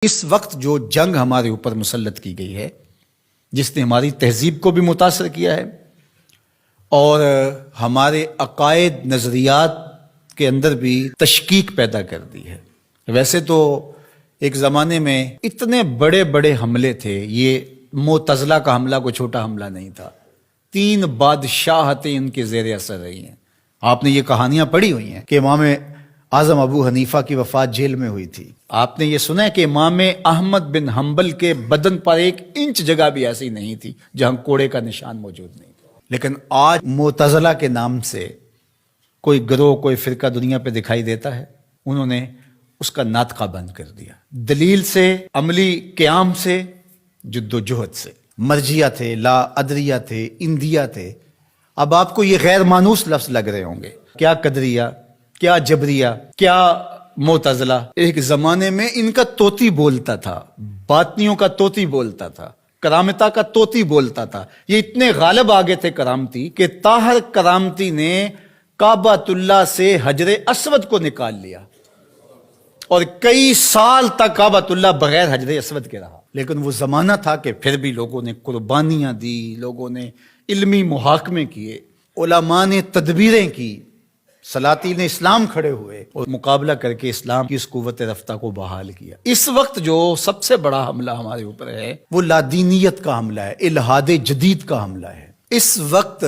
اس وقت جو جنگ ہمارے اوپر مسلط کی گئی ہے، جس نے ہماری تہذیب کو بھی متاثر کیا ہے اور ہمارے عقائد نظریات کے اندر بھی تشکیک پیدا کر دی ہے۔ ویسے تو ایک زمانے میں اتنے بڑے بڑے حملے تھے، یہ معتزلہ کا حملہ کوئی چھوٹا حملہ نہیں تھا۔ 3 بادشاہتیں ان کے زیر اثر رہی ہیں۔ آپ نے یہ کہانیاں پڑھی ہوئی ہیں کہ امام اعظم ابو حنیفہ کی وفات جیل میں ہوئی تھی۔ آپ نے یہ سنا ہے کہ امام احمد بن حنبل کے بدن پر 1 انچ جگہ بھی ایسی نہیں تھی جہاں کوڑے کا نشان موجود نہیں تھا۔ لیکن آج معتزلہ کے نام سے کوئی گروہ، کوئی فرقہ دنیا پہ دکھائی دیتا ہے، انہوں نے اس کا ناطقہ بند کر دیا۔ دلیل سے، عملی قیام سے، جد و جہد سے۔ مرجیہ تھے، لا ادریہ تھے، اندیہ تھے۔ اب آپ کو یہ غیر مانوس لفظ لگ رہے ہوں گے، کیا قدریہ، کیا جبریہ، کیا معتزلہ۔ ایک زمانے میں ان کا طوطی بولتا تھا، باطنیوں کا طوطی بولتا تھا، کرامتہ کا طوطی بولتا تھا۔ یہ اتنے غالب آگے تھے کرامتی کہ طاہر کرامتی نے کعبۃ اللہ سے حجر اسود کو نکال لیا اور کئی سال تک کعبۃ اللہ بغیر حجر اسود کے رہا۔ لیکن وہ زمانہ تھا کہ پھر بھی لوگوں نے قربانیاں دی، لوگوں نے علمی محاکمے کیے، علماء نے تدبیریں کی، سلاطین اسلام کھڑے ہوئے اور مقابلہ کر کے اسلام کی اس قوت رفتہ کو بحال کیا۔ اس وقت جو سب سے بڑا حملہ ہمارے اوپر ہے وہ لادینیت کا حملہ ہے، الحاد جدید کا حملہ ہے۔ اس وقت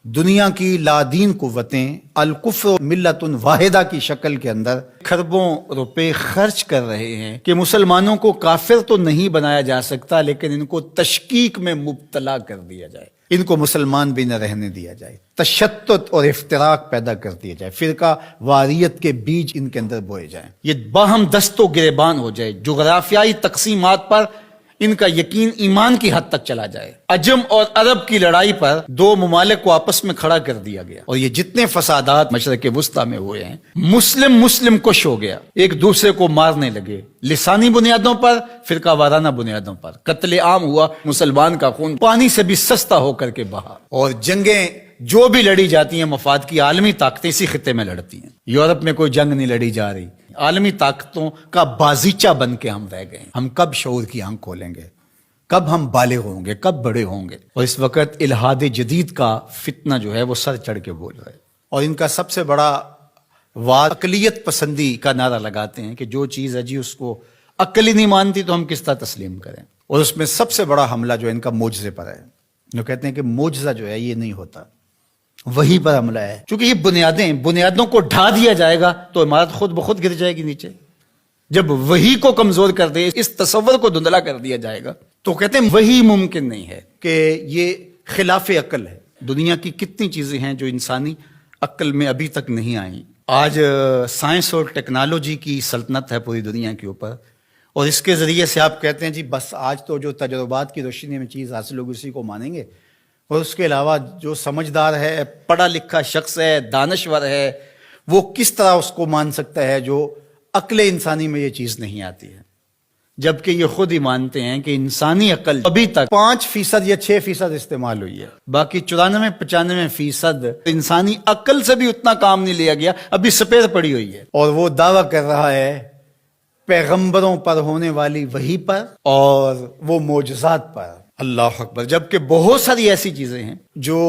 دنیا کی لادین قوتیں الکفر ملت واحدہ کی شکل کے اندر کھربوں روپے خرچ کر رہے ہیں کہ مسلمانوں کو کافر تو نہیں بنایا جا سکتا، لیکن ان کو تشکیک میں مبتلا کر دیا جائے، ان کو مسلمان بھی نہ رہنے دیا جائے، تشتت اور افتراق پیدا کر دیا جائے، فرقہ واریت کے بیج ان کے اندر بوئے جائیں، یہ باہم دست و گریبان ہو جائے، جغرافیائی تقسیمات پر ان کا یقین ایمان کی حد تک چلا جائے۔ عجم اور عرب کی لڑائی پر 2 ممالک کو آپس میں کھڑا کر دیا گیا اور یہ جتنے فسادات مشرق وسطیٰ میں ہوئے ہیں، مسلم کش ہو گیا، ایک دوسرے کو مارنے لگے، لسانی بنیادوں پر، فرقہ وارانہ بنیادوں پر، قتل عام ہوا، مسلمان کا خون پانی سے بھی سستا ہو کر کے بہا، اور جنگیں جو بھی لڑی جاتی ہیں مفاد کی عالمی طاقتیں اسی خطے میں لڑتی ہیں۔ یورپ میں کوئی جنگ نہیں لڑی جا رہی، عالمی طاقتوں کا بازیچہ بن کے ہم رہ گئے۔ ہم کب شعور کی آنکھ کھولیں گے؟ کب ہم بالغ ہوں گے؟ کب بڑے ہوں گے؟ اور اس وقت الحاد جدید کا فتنہ جو ہے وہ سر چڑھ کے بول رہا ہے، اور ان کا سب سے بڑا واد اقلیت پسندی کا نعرہ لگاتے ہیں کہ جو چیز ہے جی اس کو عقل ہی نہیں مانتی تو ہم کس طرح تسلیم کریں۔ اور اس میں سب سے بڑا حملہ جو ان کا معجزے پر ہے، جو کہتے ہیں کہ معجزہ جو ہے یہ نہیں ہوتا، وہی پر حملہ ہے۔ چونکہ یہ بنیادوں کو ڈھا دیا جائے گا تو عمارت خود بخود گر جائے گی نیچے۔ جب وہی کو کمزور کر دے، اس تصور کو دھندلا کر دیا جائے گا، تو کہتے ہیں وہی ممکن نہیں ہے، کہ یہ خلاف عقل ہے۔ دنیا کی کتنی چیزیں ہیں جو انسانی عقل میں ابھی تک نہیں آئیں۔ آج سائنس اور ٹیکنالوجی کی سلطنت ہے پوری دنیا کے اوپر، اور اس کے ذریعے سے آپ کہتے ہیں جی بس آج تو جو تجربات کی روشنی میں چیز حاصل ہوگی اسی کو مانیں گے، اور اس کے علاوہ جو سمجھدار ہے، پڑھا لکھا شخص ہے، دانشور ہے، وہ کس طرح اس کو مان سکتا ہے جو عقل انسانی میں یہ چیز نہیں آتی ہے؟ جبکہ یہ خود ہی مانتے ہیں کہ انسانی عقل ابھی تک 5% یا 6% استعمال ہوئی ہے، باقی 94-95% انسانی عقل سے بھی اتنا کام نہیں لیا گیا، ابھی سپیر پڑی ہوئی ہے۔ اور وہ دعویٰ کر رہا ہے پیغمبروں پر ہونے والی وحی پر اور وہ معجزات پر۔ اللہ اکبر! جبکہ بہت ساری ایسی چیزیں ہیں جو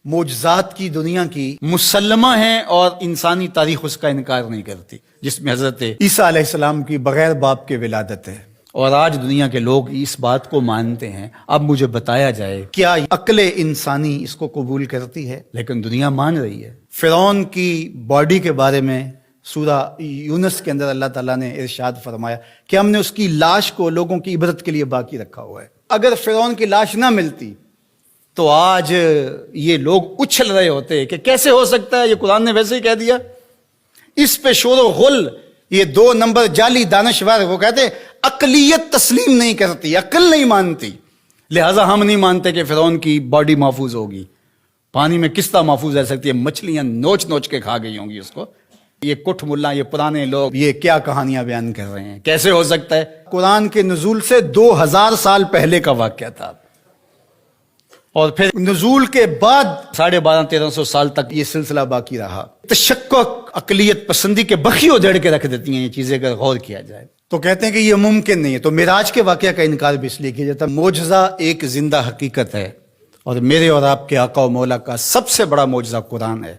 معجزات کی دنیا کی مسلمہ ہیں اور انسانی تاریخ اس کا انکار نہیں کرتی، جس میں حضرت عیسیٰ علیہ السلام کی بغیر باپ کے ولادت ہے، اور آج دنیا کے لوگ اس بات کو مانتے ہیں۔ اب مجھے بتایا جائے کیا عقل انسانی اس کو قبول کرتی ہے؟ لیکن دنیا مان رہی ہے۔ فرعون کی باڈی کے بارے میں سورہ یونس کے اندر اللہ تعالیٰ نے ارشاد فرمایا کہ ہم نے اس کی لاش کو لوگوں کی عبرت کے لیے باقی رکھا ہوا ہے۔ اگر فرعون کی لاش نہ ملتی تو آج یہ لوگ اچھل رہے ہوتے کہ کیسے ہو سکتا ہے، یہ قرآن نے ویسے ہی کہہ دیا۔ اس پہ شور و غل، یہ 2 نمبر جعلی دانشور، وہ کہتے عقلیت تسلیم نہیں کرتی، عقل نہیں مانتی، لہٰذا ہم نہیں مانتے کہ فرعون کی باڈی محفوظ ہوگی۔ پانی میں کس طرح محفوظ رہ سکتی ہے؟ مچھلیاں نوچ نوچ کے کھا گئی ہوں گی اس کو۔ یہ کٹ ملا، یہ پرانے لوگ یہ کیا کہانیاں بیان کر رہے ہیں؟ کیسے ہو سکتا ہے؟ قرآن کے نزول سے 2000 سال پہلے کا واقعہ تھا، اور پھر نزول کے بعد 1250-1300 سال تک یہ سلسلہ باقی رہا۔ تشکک، عقلیت پسندی کے بخیو جڑ کے رکھ دیتی ہیں یہ چیزیں اگر غور کیا جائے۔ تو کہتے ہیں کہ یہ ممکن نہیں ہے. تو معراج کے واقعہ کا انکار بھی اس لیے کیا جاتا ہے. معجزہ ایک زندہ حقیقت ہے، اور میرے اور آپ کے آقا و مولا کا سب سے بڑا معجزہ قرآن ہے،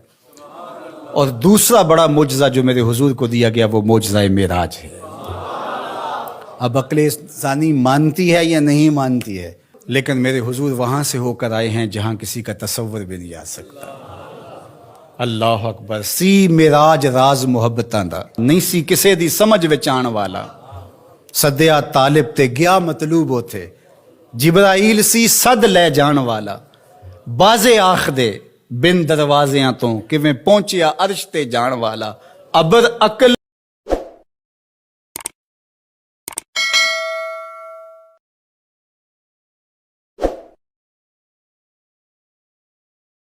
اور دوسرا بڑا معجزہ جو میرے حضور کو دیا گیا وہ معجزہ معراج ہے. اب عقل انسانی مانتی ہے یا نہیں مانتی ہے، لیکن میرے حضور وہاں سے ہو کر آئے ہیں جہاں کسی کا تصور بھی نہیں آ سکتا. اللہ اکبر. سی معراج راز محبتاں دا نہیں سی کسے دی سمجھ وچ آن والا، سدیا طالب تے گیا مطلوب ہوتے، جبرائیل سی صد لے جان والا، بازے آخ دے بن دروازیاں تو کیویں پہنچیا عرش تے جان والا، ابر عقل